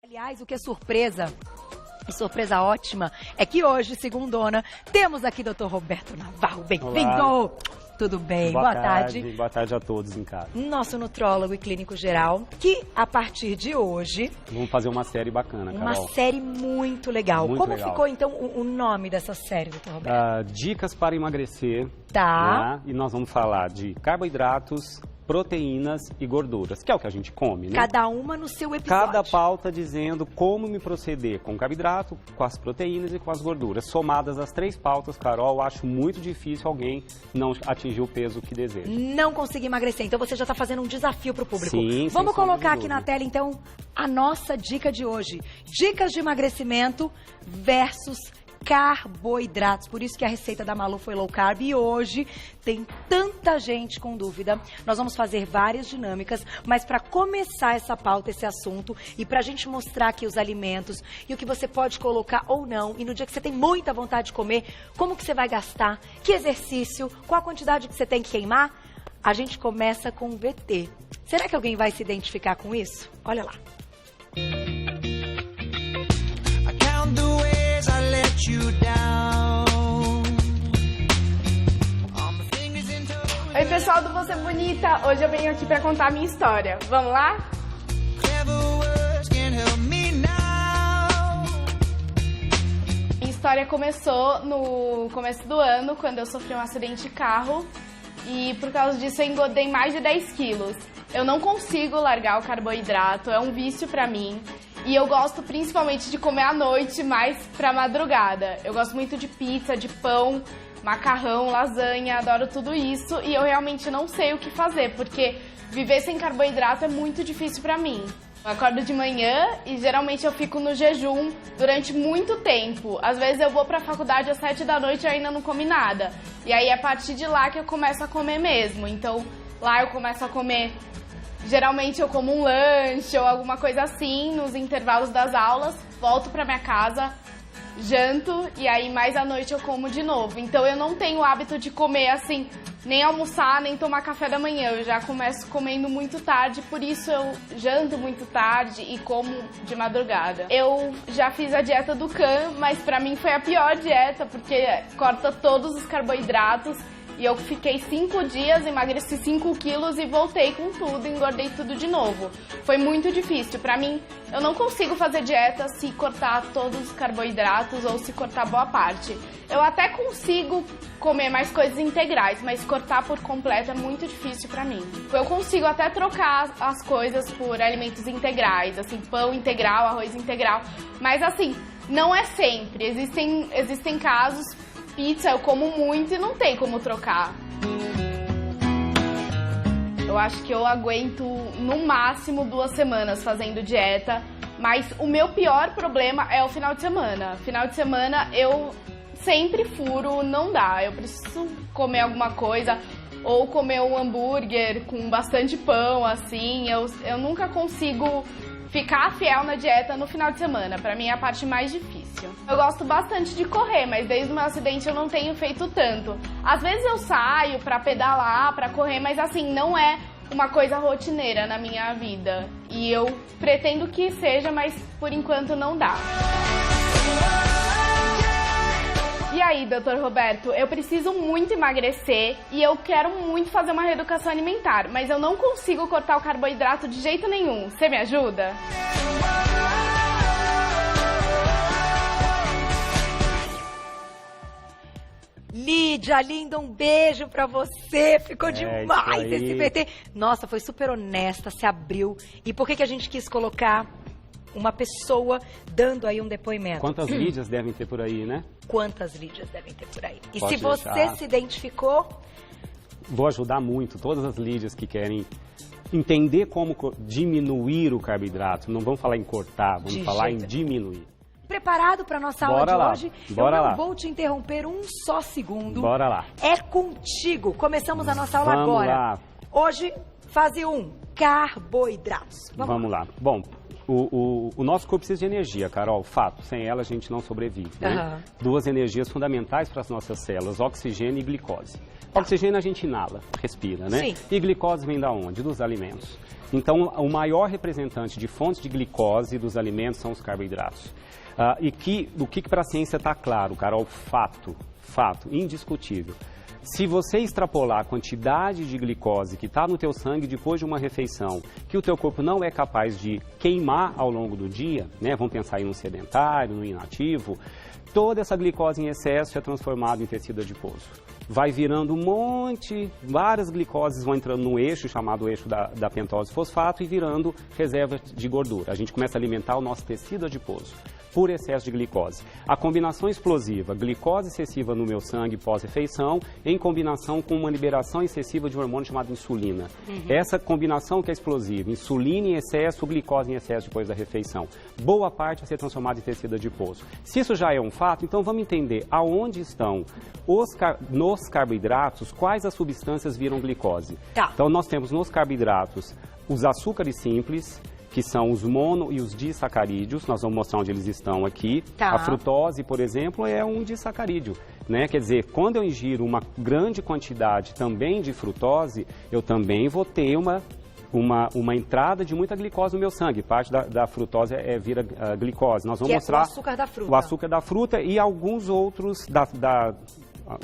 Aliás, o que é surpresa, e surpresa ótima, é que hoje, segundona, temos aqui Dr. Roberto Navarro. Bem-vindo! Tudo bem? Boa tarde. Boa tarde a todos em casa. Nosso nutrólogo e clínico geral, que a partir de hoje... Vamos fazer uma série bacana, Carol. Uma série muito legal. Muito Como legal. Ficou, então, o nome dessa série, Dr. Roberto? Dicas para emagrecer. Tá. Né? E nós vamos falar de carboidratos, proteínas e gorduras, que é o que a gente come, né? Cada uma no seu episódio. Cada pauta dizendo como me proceder com o carboidrato, com as proteínas e com as gorduras. Somadas as 3 pautas, Carol, acho muito difícil alguém não atingir o peso que deseja. Não conseguir emagrecer. Então você já está fazendo um desafio para o público. Sim, vamos sem colocar sombra de aqui na dúvida. tela, então, a nossa dica de hoje. Dicas de emagrecimento versus carboidratos. Por isso que a receita da Malu foi low carb e hoje tem tanta gente com dúvida. Nós vamos fazer várias dinâmicas, mas para começar essa pauta, esse assunto, e para a gente mostrar aqui os alimentos e o que você pode colocar ou não, e no dia que você tem muita vontade de comer, como que você vai gastar, que exercício, qual a quantidade que você tem que queimar, a gente começa com o VT. Será que alguém vai se identificar com isso? Olha lá. Oi pessoal do Você Bonita, hoje eu venho aqui pra contar a minha história. Vamos lá? Minha história começou no começo do ano, quando eu sofri um acidente de carro e por causa disso eu engordei mais de 10 quilos. Eu não consigo largar o carboidrato, é um vício pra mim. E eu gosto principalmente de comer à noite, mais pra madrugada. Eu gosto muito de pizza, de pão, macarrão, lasanha, adoro tudo isso. E eu realmente não sei o que fazer, porque viver sem carboidrato é muito difícil pra mim. Eu acordo de manhã e geralmente eu fico no jejum durante muito tempo. Às vezes eu vou pra faculdade às 7 da noite e ainda não comi nada. E aí é a partir de lá que eu começo a comer mesmo. Então lá eu começo a comer... Geralmente eu como um lanche ou alguma coisa assim nos intervalos das aulas, volto pra minha casa, janto e aí mais à noite eu como de novo. Então eu não tenho o hábito de comer assim, nem almoçar, nem tomar café da manhã. Eu já começo comendo muito tarde, por isso eu janto muito tarde e como de madrugada. Eu já fiz a dieta do Can, mas pra mim foi a pior dieta, porque corta todos os carboidratos. E eu fiquei 5 dias, emagreci 5 quilos e voltei com tudo, engordei tudo de novo. Foi muito difícil. Pra mim, eu não consigo fazer dieta se cortar todos os carboidratos ou se cortar boa parte. Eu até consigo comer mais coisas integrais, mas cortar por completo é muito difícil pra mim. Eu consigo até trocar as coisas por alimentos integrais, assim, pão integral, arroz integral. Mas assim, não é sempre. Existem casos... Pizza eu como muito e não tem como trocar. Eu acho que eu aguento no máximo 2 semanas fazendo dieta, mas o meu pior problema é o final de semana. Final de semana eu sempre furo, não dá. Eu preciso comer alguma coisa ou comer um hambúrguer com bastante pão, assim. Eu nunca consigo ficar fiel na dieta no final de semana. Pra mim é a parte mais difícil. Eu gosto bastante de correr, mas desde o meu acidente eu não tenho feito tanto. Às vezes eu saio pra pedalar, pra correr, mas assim, não é uma coisa rotineira na minha vida. E eu pretendo que seja, mas por enquanto não dá. E aí, Dr. Roberto, eu preciso muito emagrecer e eu quero muito fazer uma reeducação alimentar, mas eu não consigo cortar o carboidrato de jeito nenhum. Você me ajuda? Lídia, linda, um beijo pra você. Ficou demais isso aí. esse VT. Nossa, foi super honesta, se abriu. E por que a gente quis colocar uma pessoa dando aí um depoimento? Quantas Lídias devem ter por aí, né? Quantas Lídias devem ter por aí? E Pode se você deixar. se identificou, Vou ajudar muito todas as Lídias que querem entender como diminuir o carboidrato. Não vamos falar em cortar, vamos De falar em jeito diminuir. preparado para nossa aula Bora de lá, hoje? bora Eu não lá. vou te interromper um só segundo. Bora lá. É contigo. Começamos a nossa aula Vamos agora. lá. Hoje, fase 1, carboidratos. Vamos lá. Bom, o nosso corpo precisa de energia, Carol. Fato, sem ela a gente não sobrevive. Né? Aham. 2 energias fundamentais para as nossas células, oxigênio e glicose. Oxigênio a gente inala, respira, né? Sim. E glicose vem da onde? Dos alimentos. Então, o maior representante de fontes de glicose dos alimentos são os carboidratos. O que para a ciência está claro, Carol? Fato, indiscutível. Se você extrapolar a quantidade de glicose que está no teu sangue depois de uma refeição, que o teu corpo não é capaz de queimar ao longo do dia, né? Vamos pensar aí no sedentário, no inativo, toda essa glicose em excesso é transformada em tecido adiposo. Vai virando um monte, várias glicoses vão entrando no eixo, chamado eixo da pentose fosfato, e virando reserva de gordura. A gente começa a alimentar o nosso tecido adiposo por excesso de glicose. A combinação explosiva, glicose excessiva no meu sangue pós-refeição, em combinação com uma liberação excessiva de um hormônio chamado insulina. Essa combinação que é explosiva, insulina em excesso, glicose em excesso depois da refeição. Boa parte vai ser transformada em tecido adiposo. Se isso já é um fato, então vamos entender aonde estão nos carboidratos, quais as substâncias viram glicose. Tá. Então nós temos nos carboidratos os açúcares simples, que são os mono e os disacarídeos, nós vamos mostrar onde eles estão aqui. Tá. A frutose, por exemplo, é um disacarídeo, né? Quer dizer, quando eu ingiro uma grande quantidade também de frutose, eu também vou ter uma entrada de muita glicose no meu sangue. Parte da frutose vira glicose. Nós vamos mostrar o açúcar da fruta. O açúcar da fruta e alguns outros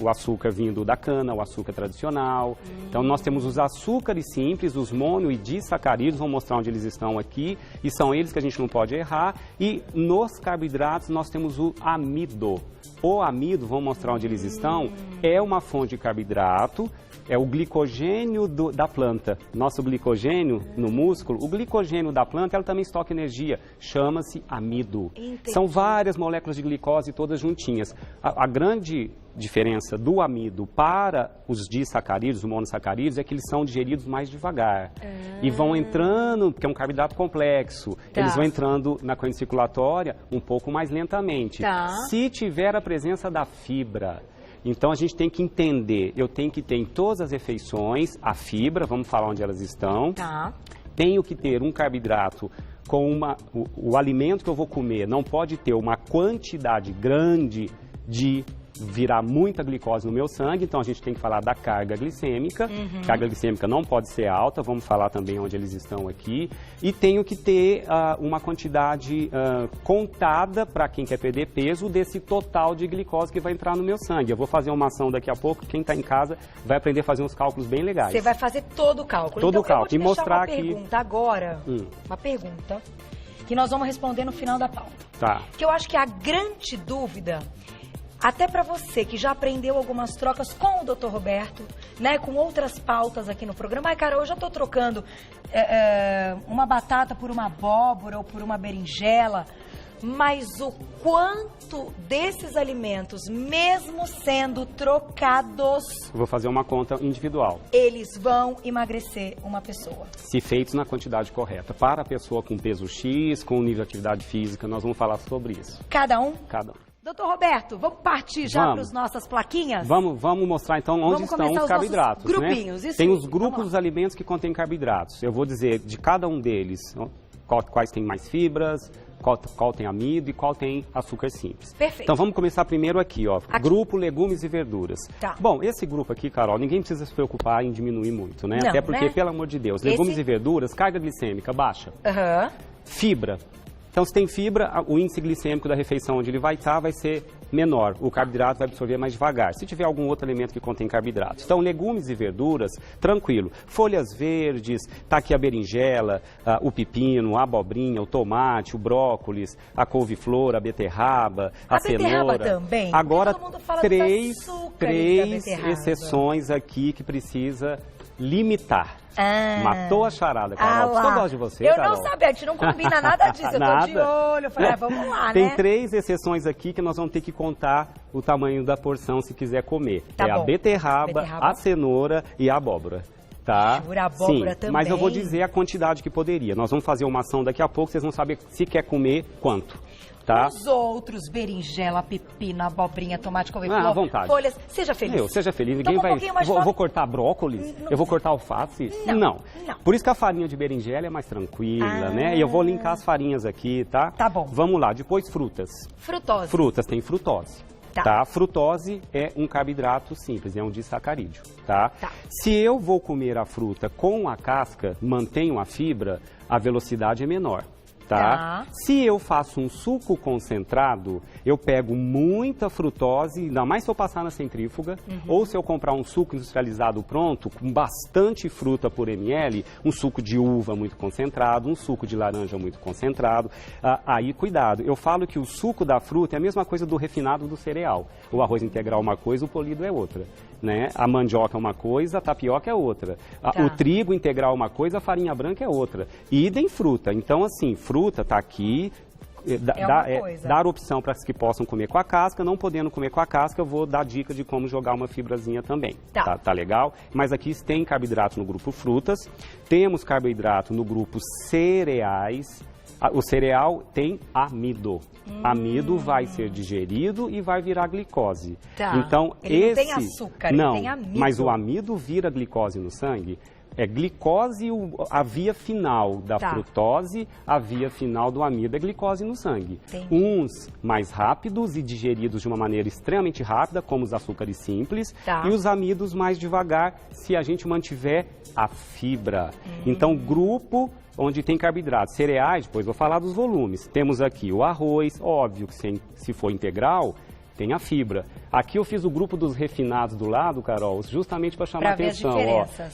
o açúcar vindo da cana, o açúcar tradicional. Então, nós temos os açúcares simples, os mono e disacarídeos, vamos mostrar onde eles estão aqui, e são eles que a gente não pode errar. E nos carboidratos, nós temos o amido. O amido, vamos mostrar onde eles estão, é uma fonte de carboidrato, é o glicogênio da planta. Nosso glicogênio no músculo, o glicogênio da planta, ela também estoca energia, chama-se amido. Entendi. São várias moléculas de glicose todas juntinhas. A grande diferença do amido para os disacarídeos, os monossacarídeos, é que eles são digeridos mais devagar. E vão entrando, porque é um carboidrato complexo, eles vão entrando na corrente circulatória um pouco mais lentamente. Se tiver a presença da fibra, então a gente tem que entender, eu tenho que ter em todas as refeições a fibra, vamos falar onde elas estão. Tenho que ter um carboidrato com o alimento que eu vou comer não pode ter uma quantidade grande de virar muita glicose no meu sangue, então a gente tem que falar da carga glicêmica. Carga glicêmica não pode ser alta, vamos falar também onde eles estão aqui. E tenho que ter uma quantidade contada, para quem quer perder peso, desse total de glicose que vai entrar no meu sangue. Eu vou fazer uma ação daqui a pouco, quem está em casa vai aprender a fazer uns cálculos bem legais. Você vai fazer todo o cálculo. Todo o cálculo. Eu vou te deixar uma aqui pergunta agora, uma pergunta, que nós vamos responder no final da pauta. Tá. Que eu acho que a grande dúvida, até para você que já aprendeu algumas trocas com o Dr. Roberto, né, com outras pautas aqui no programa. Ai, cara, eu já tô trocando uma batata por uma abóbora ou por uma berinjela, mas o quanto desses alimentos, mesmo sendo trocados, Vou fazer uma conta individual. eles vão emagrecer uma pessoa. Se feitos na quantidade correta. Para a pessoa com peso X, com nível de atividade física, nós vamos falar sobre isso. Cada um? Cada um. Doutor Roberto, vamos partir já para as nossas plaquinhas? Vamos mostrar então onde estão os carboidratos. Grupinhos, né? isso Tem aí. os grupos dos alimentos que contêm carboidratos. Eu vou dizer de cada um deles quais tem mais fibras, qual tem amido e qual tem açúcar simples. Perfeito. Então vamos começar primeiro aqui, ó. Grupo legumes e verduras. Tá. Bom, esse grupo aqui, Carol, ninguém precisa se preocupar em diminuir muito, né? Não, até porque, né? pelo amor de Deus, legumes e verduras, carga glicêmica baixa. Fibra. Então, se tem fibra, o índice glicêmico da refeição onde ele vai estar vai ser menor. O carboidrato vai absorver mais devagar. Se tiver algum outro alimento que contém carboidratos. Então, legumes e verduras, tranquilo. Folhas verdes, tá aqui a berinjela, o pepino, a abobrinha, o tomate, o brócolis, a couve-flor, a beterraba, a cenoura. Beterraba também? Agora, Todo mundo fala três dos açúcares da beterraba. exceções aqui que precisa limitar. Matou a charada, Carol. Eu gosto de você, Eu Carol. não sabia, a gente não combina nada disso. Eu tô de olho. Eu falei, vamos lá, Tem né? 3 exceções aqui que nós vamos ter que contar o tamanho da porção se quiser comer. Tá bom. A beterraba, a cenoura e a abóbora. Tá? Jura, abóbora também. Mas eu vou dizer a quantidade que poderia. Nós vamos fazer uma ação daqui a pouco, vocês vão saber se quer comer quanto. Tá? Os outros, berinjela, pepino, abobrinha, tomate, couve-flor, à vontade. folhas, seja feliz. Seja feliz. Ninguém Toma um vai. pouquinho mais Vou cortar brócolis? Eu vou cortar alface? Não. Por isso que a farinha de berinjela é mais tranquila, né? E eu vou linkar as farinhas aqui, tá? Tá bom. Vamos lá. Depois frutas. Frutose. Frutas, tem frutose. tá? Frutose é um carboidrato simples, é um disacarídeo, tá? Se eu vou comer a fruta com a casca, mantenho a fibra, a velocidade é menor. Tá? Se eu faço um suco concentrado, eu pego muita frutose, ainda mais se eu passar na centrífuga, ou se eu comprar um suco industrializado pronto, com bastante fruta por ml, um suco de uva muito concentrado, um suco de laranja muito concentrado, aí cuidado. Eu falo que o suco da fruta é a mesma coisa do refinado do cereal. O arroz integral é uma coisa, o polido é outra. Né? A mandioca é uma coisa, a tapioca é outra. O trigo integral é uma coisa, a farinha branca é outra. E idem fruta. Então, assim, fruta está aqui, dar opção para que possam comer com a casca. Não podendo comer com a casca, eu vou dar dica de como jogar uma fibrazinha também. Tá legal? Mas aqui tem carboidrato no grupo frutas, temos carboidrato no grupo cereais. O cereal tem amido. Amido vai ser digerido e vai virar glicose. Então, ele não tem açúcar, ele tem amido. Mas o amido vira glicose no sangue. É glicose, a via final da frutose, a via final do amido é glicose no sangue. Uns mais rápidos e digeridos de uma maneira extremamente rápida, como os açúcares simples, e os amidos mais devagar, se a gente mantiver a fibra. Então, grupo onde tem carboidratos, cereais, depois vou falar dos volumes. Temos aqui o arroz, óbvio que se for integral, tem a fibra. Aqui eu fiz o grupo dos refinados do lado, Carol, justamente para chamar a atenção.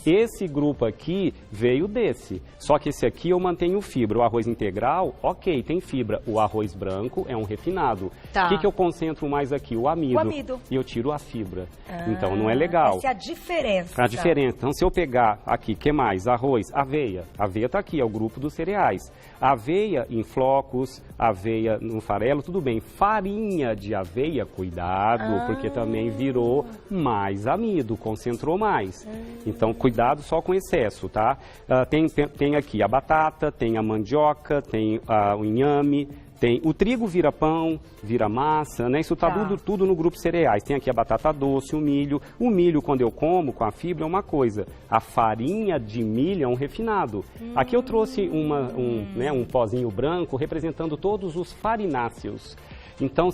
Esse grupo aqui veio desse, só que esse aqui eu mantenho fibra. O arroz integral, ok, tem fibra. O arroz branco é um refinado. O que eu concentro mais aqui? O amido. E eu tiro a fibra. Então não é legal. Essa é a diferença. A diferença. Então se eu pegar aqui, que mais? Arroz, aveia. Aveia está aqui, é o grupo dos cereais. Aveia em flocos, aveia no farelo, tudo bem. Farinha de aveia, cuidado, porque também virou mais amido, concentrou mais. Então, cuidado só com excesso, tá? Tem aqui a batata, tem a mandioca, tem o inhame, tem o trigo vira pão, vira massa, né? Isso tá tudo no grupo cereais. Tem aqui a batata doce, o milho. O milho, quando eu como com a fibra, é uma coisa. A farinha de milho é um refinado. Aqui eu trouxe um pozinho branco representando todos os farináceos. Então,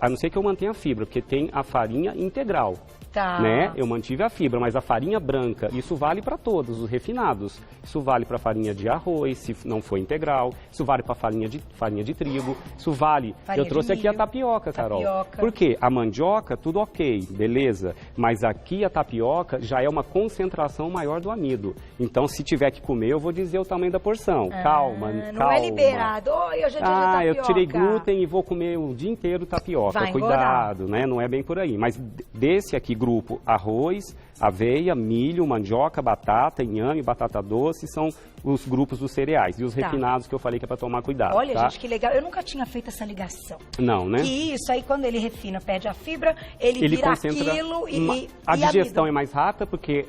a não ser que eu mantenha a fibra, porque tem a farinha integral, né? Eu mantive a fibra, mas a farinha branca, isso vale para todos os refinados. Isso vale para farinha de arroz, se não for integral. Isso vale para farinha de trigo. Isso vale... Eu trouxe aqui a tapioca, Carol. Por quê? A mandioca, tudo ok, beleza. Mas aqui a tapioca já é uma concentração maior do amido. Então, se tiver que comer, eu vou dizer o tamanho da porção. Calma. Não é liberado. Hoje é dia de tapioca. Eu tirei glúten e vou comer o dia inteiro tapioca. Cuidado, né? Não é bem por aí. Mas desse aqui, grupo arroz, aveia, milho, mandioca, batata, inhame, batata doce, são os grupos dos cereais. E os refinados que eu falei que é para tomar cuidado. Olha, gente, que legal. Eu nunca tinha feito essa ligação. Não, né? Que isso aí, quando ele refina, perde a fibra, ele vira aquilo e a digestão é mais rápida porque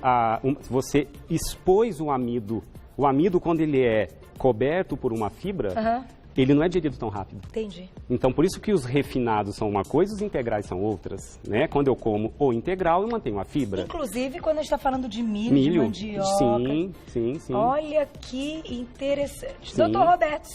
você expôs o amido. O amido, quando ele é coberto por uma fibra, ele não é digerido tão rápido. Entendi. Então, por isso que os refinados são uma coisa, os integrais são outras, né? Quando eu como o integral, eu mantenho a fibra. Inclusive, quando a gente está falando de milho, de mandioca. Sim. Olha que interessante. Doutor Roberto,